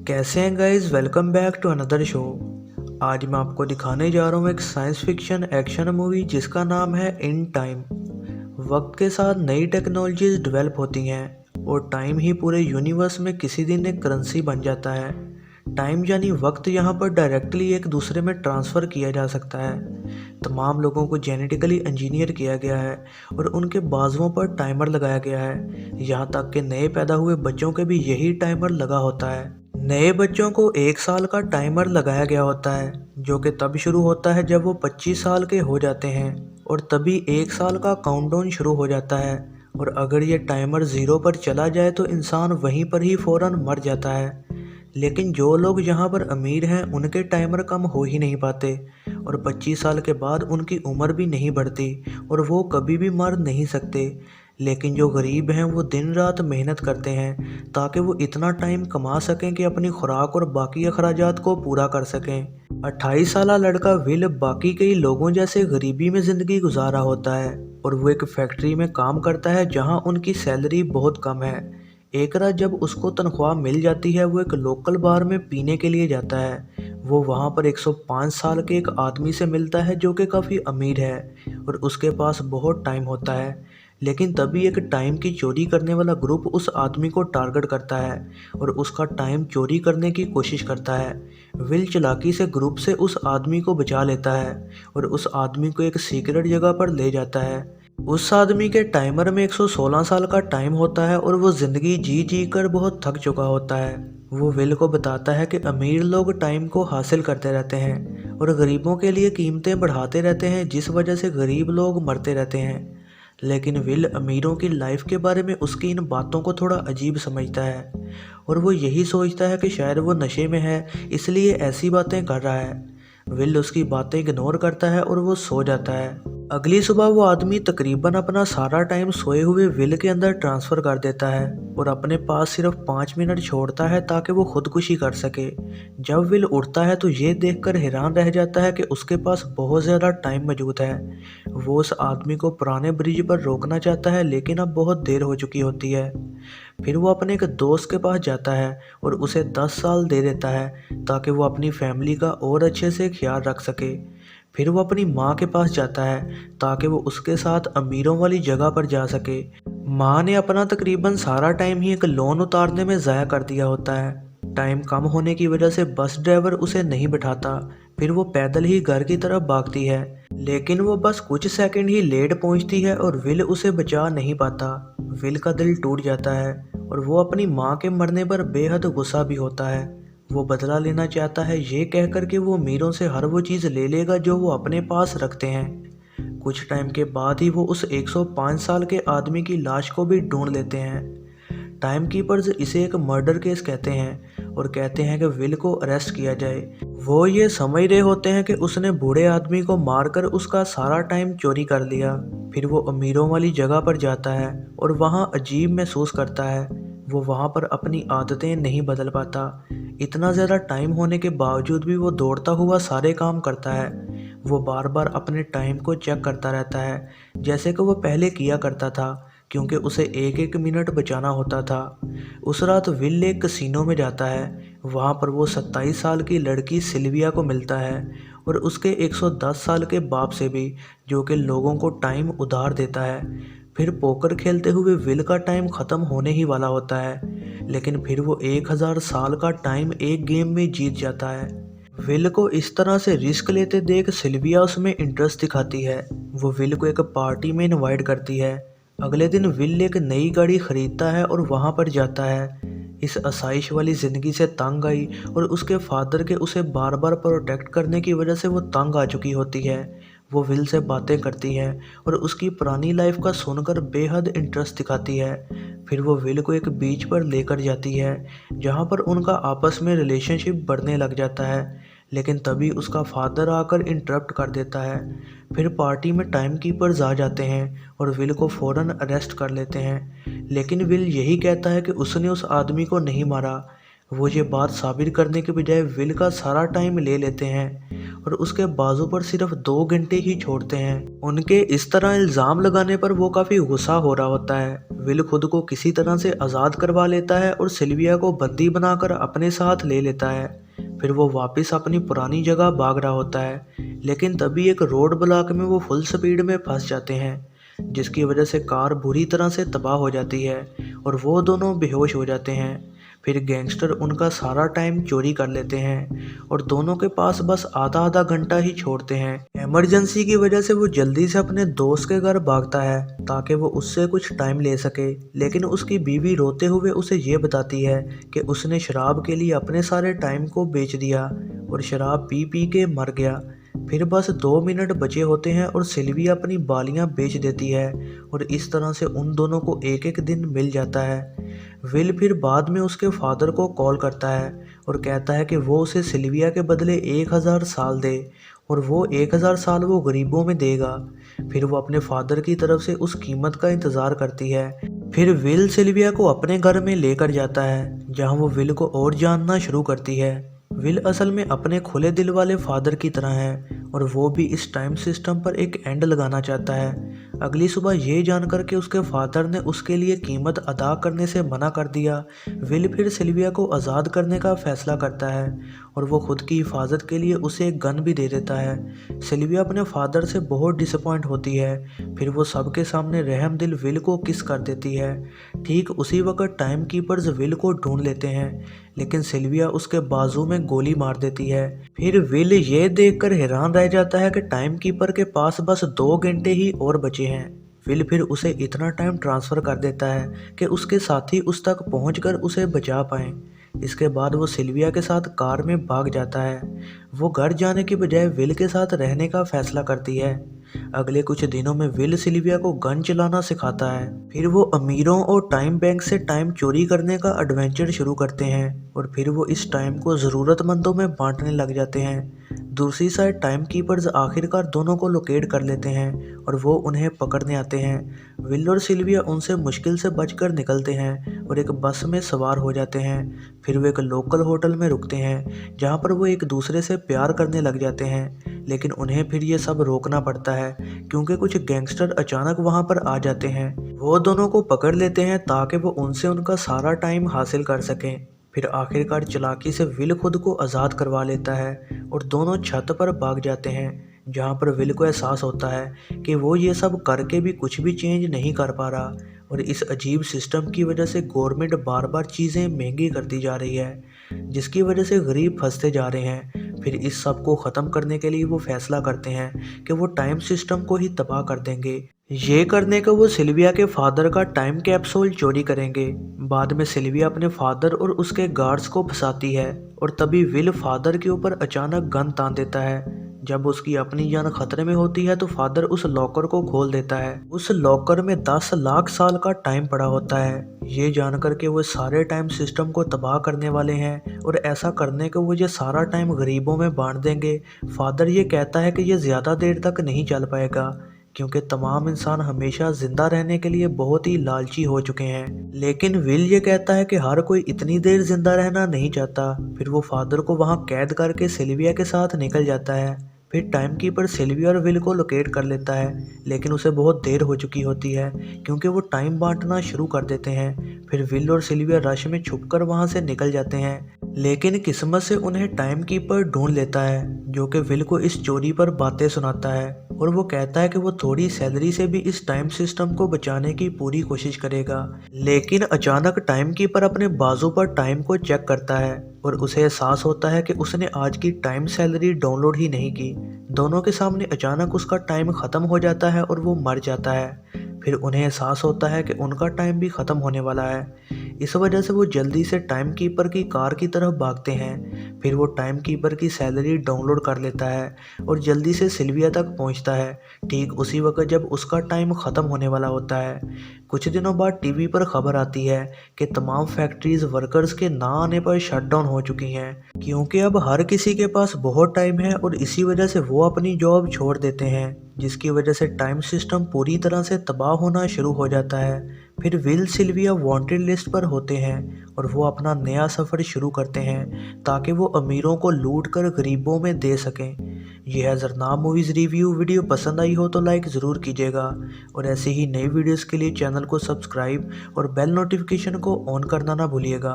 कैसे हैं guys. Welcome back to another show. आज मैं आपको दिखाने जा रहा हूँ एक साइंस फिक्शन एक्शन मूवी जिसका नाम है इन टाइम। वक्त के साथ नई टेक्नोलॉजीज डेवलप होती हैं और टाइम ही पूरे यूनिवर्स में किसी दिन एक करेंसी बन जाता है। टाइम यानी वक्त यहाँ पर डायरेक्टली एक दूसरे में ट्रांसफ़र किया जा सकता है। तमाम लोगों को जेनेटिकली इंजीनियर किया गया है और उनके बाजुओं पर टाइमर लगाया गया है। यहाँ तक कि नए पैदा हुए बच्चों के भी यही टाइमर लगा होता है। नए बच्चों को 1 साल का टाइमर लगाया गया होता है जो कि तब शुरू होता है जब वो 25 साल के हो जाते हैं और तभी 1 साल का काउंटडाउन शुरू हो जाता है। और अगर ये टाइमर 0 पर चला जाए तो इंसान वहीं पर ही फ़ौरन मर जाता है। लेकिन जो लोग यहाँ पर अमीर हैं उनके टाइमर कम हो ही नहीं पाते और 25 साल के बाद उनकी उम्र भी नहीं बढ़ती और वो कभी भी मर नहीं सकते। लेकिन जो गरीब हैं वो दिन रात मेहनत करते हैं ताकि वो इतना टाइम कमा सकें कि अपनी खुराक और बाकी अखराजात को पूरा कर सकें। 28 साला लड़का विल बाकी कई लोगों जैसे गरीबी में ज़िंदगी गुजार रहा होता है और वो एक फैक्ट्री में काम करता है जहाँ उनकी सैलरी बहुत कम है। एक रात जब उसको तनख्वाह मिल जाती है वो एक लोकल बार में पीने के लिए जाता है। वो वहाँ पर 105 साल के एक आदमी से मिलता है जो कि काफ़ी अमीर है और उसके पास बहुत टाइम होता है। लेकिन तभी एक टाइम की चोरी करने वाला ग्रुप उस आदमी को टारगेट करता है और उसका टाइम चोरी करने की कोशिश करता है। विल चालाकी से ग्रुप से उस आदमी को बचा लेता है और उस आदमी को एक सीक्रेट जगह पर ले जाता है। उस आदमी के टाइमर में 116 साल का टाइम होता है और वो ज़िंदगी जी जी कर बहुत थक चुका होता है। वो विल को बताता है कि अमीर लोग टाइम को हासिल करते रहते हैं और गरीबों के लिए कीमतें बढ़ाते रहते हैं जिस वजह से गरीब लोग मरते रहते हैं। लेकिन विल अमीरों की लाइफ के बारे में उसकी इन बातों को थोड़ा अजीब समझता है और वो यही सोचता है कि शायद वो नशे में है इसलिए ऐसी बातें कर रहा है। विल उसकी बातें इग्नोर करता है और वो सो जाता है। अगली सुबह वो आदमी तकरीबन अपना सारा टाइम सोए हुए विल के अंदर ट्रांसफ़र कर देता है और अपने पास सिर्फ 5 मिनट छोड़ता है ताकि वो खुदकुशी कर सके। जब विल उठता है तो ये देखकर हैरान रह जाता है कि उसके पास बहुत ज़्यादा टाइम मौजूद है। वो उस आदमी को पुराने ब्रिज पर रोकना चाहता है लेकिन अब बहुत देर हो चुकी होती है। फिर वो अपने एक दोस्त के पास जाता है और उसे 10 साल दे देता है ताकि वो अपनी फैमिली का और अच्छे से ख्याल रख सके। फिर वो अपनी माँ के पास जाता है ताकि वो उसके साथ अमीरों वाली जगह पर जा सके। माँ ने अपना तकरीबन सारा टाइम ही एक लोन उतारने में ज़ाया कर दिया होता है। टाइम कम होने की वजह से बस ड्राइवर उसे नहीं बिठाता। फिर वो पैदल ही घर की तरफ भागती है लेकिन वो बस कुछ सेकंड ही लेट पहुंचती है और विल उसे बचा नहीं पाता। विल का दिल टूट जाता है और वो अपनी माँ के मरने पर बेहद गुस्सा भी होता है। वो बदला लेना चाहता है ये कहकर कि वो अमीरों से हर वो चीज़ ले लेगा जो वो अपने पास रखते हैं। कुछ टाइम के बाद ही वो उस 105 साल के आदमी की लाश को भी ढूंढ लेते हैं। टाइम कीपर्स इसे एक मर्डर केस कहते हैं और कहते हैं कि विल को अरेस्ट किया जाए। वो ये समझ रहे होते हैं कि उसने बूढ़े आदमी को मारकर उसका सारा टाइम चोरी कर लिया। फिर वो अमीरों वाली जगह पर जाता है और वहाँ अजीब महसूस करता है। वो वहाँ पर अपनी आदतें नहीं बदल पाता। इतना ज़्यादा टाइम होने के बावजूद भी वो दौड़ता हुआ सारे काम करता है। वो बार बार अपने टाइम को चेक करता रहता है जैसे कि वो पहले किया करता था क्योंकि उसे एक एक मिनट बचाना होता था। उस रात विल एक कसिनो में जाता है। वहाँ पर वो 27 साल की लड़की सिल्विया को मिलता है और उसके 110 साल के बाप से भी जो कि लोगों को टाइम उधार देता है। फिर पोकर खेलते हुए विल का टाइम ख़त्म होने ही वाला होता है लेकिन फिर वो 1000 साल का टाइम एक गेम में जीत जाता है। विल को इस तरह से रिस्क लेते देख सिल्विया उसमें इंटरेस्ट दिखाती है। वो विल को एक पार्टी में इनवाइट करती है। अगले दिन विल एक नई गाड़ी खरीदता है और वहाँ पर जाता है। इस आसाइश वाली ज़िंदगी से तंग आई और उसके फादर के उसे बार बार प्रोटेक्ट करने की वजह से वो तंग आ चुकी होती है। वो विल से बातें करती है और उसकी पुरानी लाइफ का सुनकर बेहद इंटरेस्ट दिखाती है। फिर वो विल को एक बीच पर लेकर जाती है जहाँ पर उनका आपस में रिलेशनशिप बढ़ने लग जाता है। लेकिन तभी उसका फादर आकर इंटरप्ट कर देता है। फिर पार्टी में टाइम कीपर्स आ जाते हैं और विल को फ़ौरन अरेस्ट कर लेते हैं। लेकिन विल यही कहता है कि उसने उस आदमी को नहीं मारा। वो ये बात साबित करने के बजाय विल का सारा टाइम ले लेते हैं और उसके बाजू पर सिर्फ 2 घंटे ही छोड़ते हैं। उनके इस तरह इल्ज़ाम लगाने पर वो काफ़ी गुस्सा हो रहा होता है। विल खुद को किसी तरह से आज़ाद करवा लेता है और सिल्विया को बंदी बनाकर अपने साथ ले लेता है। फिर वो वापस अपनी पुरानी जगह भाग रहा होता है, लेकिन तभी एक रोड ब्लॉक में वो फुल स्पीड में फंस जाते हैं, जिसकी वजह से कार बुरी तरह से तबाह हो जाती है और वो दोनों बेहोश हो जाते हैं। फिर गैंगस्टर उनका सारा टाइम चोरी कर लेते हैं और दोनों के पास बस आधा आधा घंटा ही छोड़ते हैं। इमरजेंसी की वजह से वो जल्दी से अपने दोस्त के घर भागता है ताकि वो उससे कुछ टाइम ले सके, लेकिन उसकी बीवी रोते हुए उसे ये बताती है कि उसने शराब के लिए अपने सारे टाइम को बेच दिया और शराब पी पी के मर गया। फिर बस 2 मिनट बचे होते हैं और सिल्वी अपनी बालियां बेच देती है और इस तरह से उन दोनों को एक एक दिन मिल जाता है। विल फिर बाद में उसके फादर को कॉल करता है और कहता है कि वो उसे सिल्विया के बदले 1000 साल दे और वो 1000 साल वो गरीबों में देगा। फिर वो अपने फादर की तरफ से उस कीमत का इंतज़ार करती है। फिर विल सिल्विया को अपने घर में लेकर जाता है जहां वो विल को और जानना शुरू करती है। विल असल में अपने खुले दिल वाले फादर की तरह है और वो भी इस टाइम सिस्टम पर एक एंड लगाना चाहता है। अगली सुबह ये जानकर के उसके फादर ने उसके लिए कीमत अदा करने से मना कर दिया, विल फिर सिल्विया को आज़ाद करने का फैसला करता है और वो खुद की हिफाजत के लिए उसे एक गन भी दे देता है। सिल्विया अपने फादर से बहुत डिसअपॉइंट होती है। फिर वो सबके सामने रहम दिल विल को किस कर देती है। ठीक उसी वक्त टाइम कीपर्स विल को ढूंढ लेते हैं, लेकिन सिल्विया उसके बाजू में गोली मार देती है। फिर विल ये देखकर हैरान रह जाता है कि टाइम कीपर के पास बस 2 घंटे ही और बचे हैं। विल फिर उसे इतना टाइम ट्रांसफ़र कर देता है कि उसके साथी उस तक पहुंचकर उसे बचा पाएं। इसके बाद वो सिल्विया के साथ कार में भाग जाता है। वो घर जाने की बजाय विल के साथ रहने का फैसला करती है। अगले कुछ दिनों में विल सिल्विया को गन चलाना सिखाता है। फिर वो अमीरों और टाइम बैंक से टाइम चोरी करने का एडवेंचर शुरू करते हैं और फिर वो इस टाइम को ज़रूरतमंदों में बांटने लग जाते हैं। दूसरी साइड टाइम कीपर्स आखिरकार दोनों को लोकेट कर लेते हैं और वो उन्हें पकड़ने आते हैं। विल और सिल्विया उनसे मुश्किल से बचकर निकलते हैं और एक बस में सवार हो जाते हैं। फिर वो एक लोकल होटल में रुकते हैं जहाँ पर वो एक दूसरे से प्यार करने लग जाते हैं, लेकिन उन्हें फिर ये सब रोकना पड़ता है क्योंकि कुछ गैंगस्टर अचानक वहाँ पर आ जाते हैं। वो दोनों को पकड़ लेते हैं ताकि वो उनसे उनका सारा टाइम हासिल कर सकें। फिर आखिरकार चालाकी से विल खुद को आज़ाद करवा लेता है और दोनों छत पर भाग जाते हैं, जहाँ पर विल को एहसास होता है कि वो ये सब करके भी कुछ भी चेंज नहीं कर पा रहा और इस अजीब सिस्टम की वजह से गवर्नमेंट बार बार चीज़ें महंगी करती जा रही है, जिसकी वजह से गरीब फंसते जा रहे हैं। फिर इस सब को ख़त्म करने के लिए वो फैसला करते हैं कि वो टाइम सिस्टम को ही तबाह कर देंगे। ये करने को वो सिल्विया के फादर का टाइम कैप्सूल चोरी करेंगे। बाद में सिल्विया अपने फादर और उसके गार्ड्स को फंसाती है और तभी विल फादर के ऊपर अचानक गन तान देता है। जब उसकी अपनी जान खतरे में होती है तो फादर उस लॉकर को खोल देता है। उस लॉकर में 10 लाख साल का टाइम पड़ा होता है। ये जानकर के वो सारे टाइम सिस्टम को तबाह करने वाले हैं और ऐसा करने को वो ये सारा टाइम गरीबों में बांट देंगे। फादर ये कहता है कि ये ज़्यादा देर तक नहीं चल पाएगा क्योंकि तमाम इंसान हमेशा जिंदा रहने के लिए बहुत ही लालची हो चुके हैं। लेकिन विल ये कहता है कि हर कोई इतनी देर जिंदा रहना नहीं चाहता। फिर वो फादर को वहाँ कैद करके सिल्विया के साथ निकल जाता है। फिर टाइम कीपर सिल्विया और विल को लोकेट कर लेता है, लेकिन उसे बहुत देर हो चुकी होती है क्योंकि वो टाइम बांटना शुरू कर देते हैं। फिर विल और सिल्विया रश में छुपकर वहाँ से निकल जाते हैं, लेकिन किस्मत से उन्हें टाइम कीपर ढूंढ लेता है जो कि विल को इस चोरी पर बातें सुनाता है और वो कहता है कि वो थोड़ी सैलरी से भी इस टाइम सिस्टम को बचाने की पूरी कोशिश करेगा। लेकिन अचानक टाइम कीपर अपने बाजू पर टाइम को चेक करता है और उसे एहसास होता है कि उसने आज की टाइम सैलरी डाउनलोड ही नहीं की। दोनों के सामने अचानक उसका टाइम ख़त्म हो जाता है और वो मर जाता है। फिर उन्हें एहसास होता है कि उनका टाइम भी ख़त्म होने वाला है। इस वजह से वो जल्दी से टाइम कीपर की कार की तरफ भागते हैं। फिर वो टाइम कीपर की सैलरी डाउनलोड कर लेता है और जल्दी से सिल्विया तक पहुंचता है, ठीक उसी वक्त जब उसका टाइम ख़त्म होने वाला होता है। कुछ दिनों बाद टीवी पर खबर आती है कि तमाम फैक्ट्रीज वर्कर्स के ना आने पर शटडाउन हो चुकी हैं क्योंकि अब हर किसी के पास बहुत टाइम है और इसी वजह से वो अपनी जॉब छोड़ देते हैं, जिसकी वजह से टाइम सिस्टम पूरी तरह से तबाह होना शुरू हो जाता है। फिर विल सिल्विया वांटेड लिस्ट पर होते हैं और वो अपना नया सफ़र शुरू करते हैं ताकि वो अमीरों को लूट कर गरीबों में दे सकें। ये है ज़रनाब मूवीज़ रिव्यू। वीडियो पसंद आई हो तो लाइक ज़रूर कीजिएगा और ऐसे ही नई वीडियोस के लिए चैनल को सब्सक्राइब और बेल नोटिफिकेशन को ऑन करना ना भूलिएगा।